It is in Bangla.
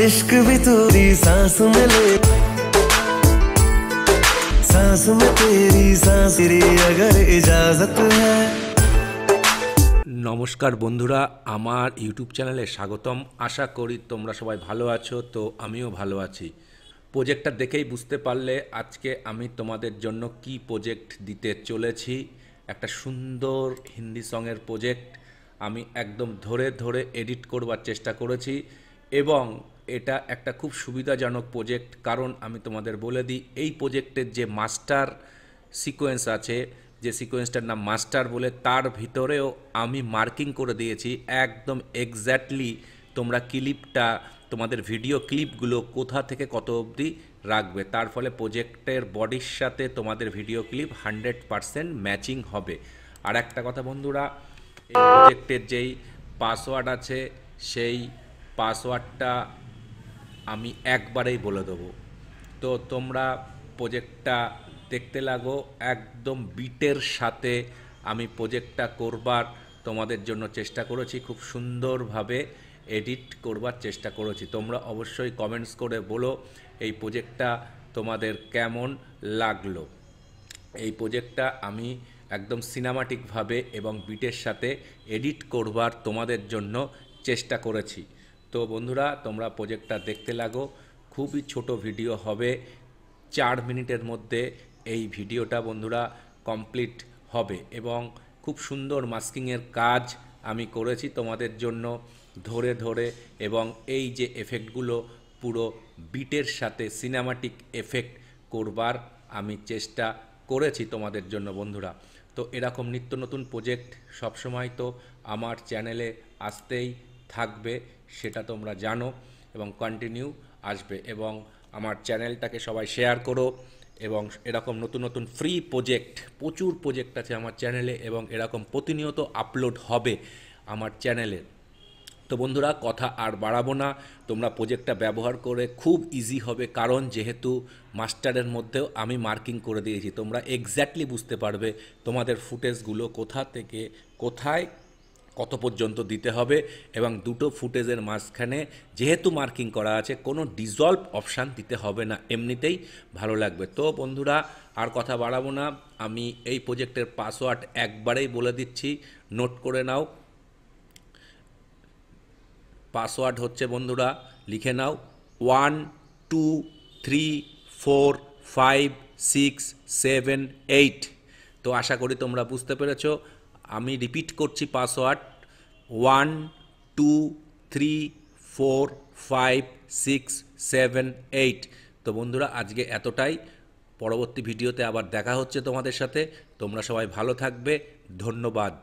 इश्क भी तेरी सांस में ले, सांस में तेरी सांस तेरी अगर इजाजत है। নমস্কার বন্ধুরা, আমার ইউটিউব চ্যানেলে স্বাগতম। আশা করি তোমরা সবাই ভালো আছো। তো আমিও ভালো আছি। প্রজেক্টটা দেখেই বুঝতে পারলে আজকে আমি তোমাদের জন্য কি প্রজেক্ট দিতে চলেছি। একটা সুন্দর হিন্দি সঙের প্রজেক্ট আমি একদম ধরে ধরে এডিট করবার চেষ্টা করেছি এবং এটা একটা খুব সুবিধাজনক প্রজেক্ট। কারণ আমি তোমাদের বলে দিই, এই প্রজেক্টের যে মাস্টার সিকোয়েন্স আছে, যে সিকোয়েন্সটার নাম মাস্টার বলে, তার ভিতরেও আমি মার্কিং করে দিয়েছি একদম এক্স্যাক্টলি তোমরা ক্লিপটা, তোমাদের ভিডিও ক্লিপগুলো কোথা থেকে কত অবধি রাখবে। তার ফলে প্রজেক্টের বডির সাথে তোমাদের ভিডিও ক্লিপ 100% ম্যাচিং হবে। আর একটা কথা বন্ধুরা, এই প্রজেক্টের যেই পাসওয়ার্ড আছে সেই পাসওয়ার্ডটা আমি একবারেই বলে দেবো। তো তোমরা প্রজেক্টটা দেখতে লাগো। একদম বিটের সাথে আমি প্রজেক্টটা করবার তোমাদের জন্য চেষ্টা করেছি, খুব সুন্দরভাবে এডিট করবার চেষ্টা করেছি। তোমরা অবশ্যই কমেন্টস করে বলো এই প্রজেক্টটা তোমাদের কেমন লাগলো। এই প্রজেক্টটা আমি একদম সিনেমাটিকভাবে এবং বিটের সাথে এডিট করবার তোমাদের জন্য চেষ্টা করেছি। তো বন্ধুরা, তোমরা প্রজেক্টটা দেখতে লাগো। খুবই ছোট ভিডিও হবে, 4 মিনিটের মধ্যে এই ভিডিওটা বন্ধুরা কমপ্লিট হবে এবং খুব সুন্দর মাস্কিংয়ের কাজ আমি করেছি তোমাদের জন্য ধরে ধরে। এবং এই যে এফেক্টগুলো পুরো বিটের সাথে সিনেমাটিক এফেক্ট করবার আমি চেষ্টা করেছি তোমাদের জন্য বন্ধুরা। তো এরকম নিত্য নতুন প্রজেক্ট সবসময় তো আমার চ্যানেলে আসতেই থাকবে, সেটা তোমরা জানো, এবং কন্টিনিউ আসবে। এবং আমার চ্যানেলটাকে সবাই শেয়ার করো। এবং এরকম নতুন নতুন ফ্রি প্রজেক্ট, প্রচুর প্রজেক্ট আছে আমার চ্যানেলে এবং এরকম প্রতিনিয়ত আপলোড হবে আমার চ্যানেলে। তো বন্ধুরা, কথা আর বাড়াবো না, তোমরা প্রজেক্টটা ব্যবহার করে খুব ইজি হবে। কারণ যেহেতু মাস্টারের মধ্যেও আমি মার্কিং করে দিয়েছি, তোমরা এক্স্যাক্টলি বুঝতে পারবে তোমাদের ফুটেজগুলো কোথা থেকে কোথায় কত পর্যন্ত দিতে হবে। এবং দুটো ফুটেজের মাঝখানে যেহেতু মার্কিং করা আছে, কোনো ডিজলভ অপশান দিতে হবে না, এমনিতেই ভালো লাগবে। তো বন্ধুরা, আর কথা বাড়াবো না, আমি এই প্রজেক্টের পাসওয়ার্ড একবারেই বলে দিচ্ছি, নোট করে নাও। পাসওয়ার্ড হচ্ছে বন্ধুরা, লিখে নাও 1 2 3 4 5 6 7 8। তো আশা করি তোমরা বুঝতে পেরেছো। আমি রিপিট করছি পাসওয়ার্ড 1 2 3 4 5 6 7 8। তো বন্ধুরা, আজকে এতটাই। পরবর্তী ভিডিওতে আবার দেখা হচ্ছে তোমাদের সাথে। তোমরা সবাই ভালো থাকবে। ধন্যবাদ।